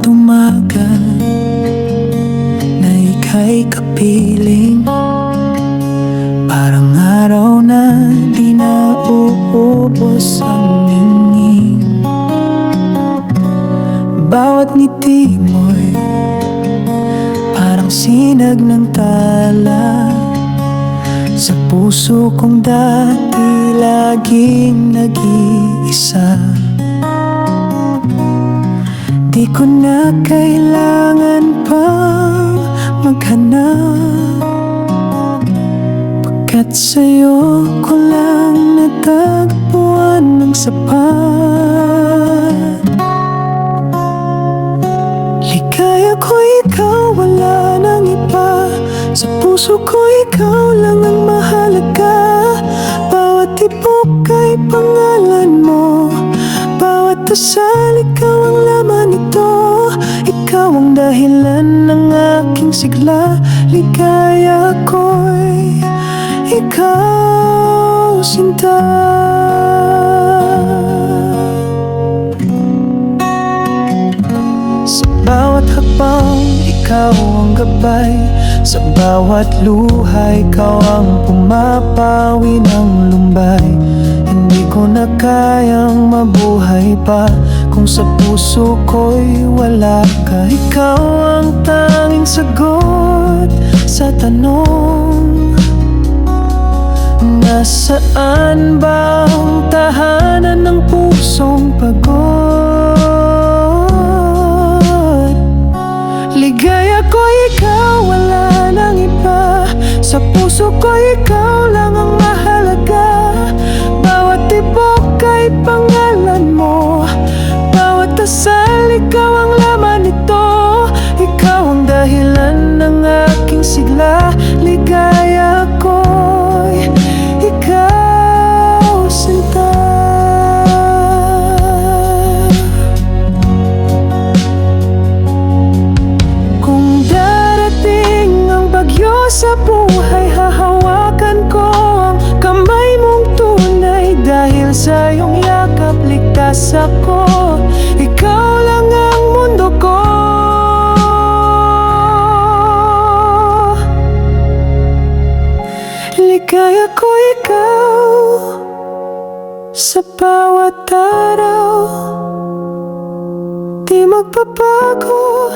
tumagal na ika'y kapiling, parang araw na di na uubos ang ningning. Bawat ngiti mo'y parang sinag ng tala sa puso kong dati laging nag-iisa. Di ko na kailangan pang maghanap, pagkat sa'yo ko lang natagpuan ng sapat. Ligaya ko ikaw, wala nang iba. Sa puso ko ikaw lang ang mahalaga. Bawat tibok ay pangalan mo, bawat dasal ikaw ang laman nito. Ikaw ang dahilan ng aking sigla. Ligaya ko'y ikaw, sinta. Sa bawat hakbang ikaw ang gabay, sa bawat luha ikaw ang pumapawi ng lumbay. Hindi ko na kayang mabuhay pa kung sa puso ko'y wala ka. Ikaw ang tanging sagot sa tanong, nasaan ba ang tahanan ng pusong pagod? Ligaya ko ikaw, wala nang iba. Sa puso ko ikaw lang ang mahalaga. Bawat tibok ay pangalan mo, bawat dasal ikaw ang laman nito. Ikaw ang dahilan ng aking sigla. Ligaya ko'y ikaw, sinta. Kung darating ang bagyo sa buhay, hahawakan ko ang kamay mong tunay. Dahil sa iyong yakap ligtas ako. Ikaw lang ang mundo ko. Ligaya ko ikaw sa bawat araw. Di magbabago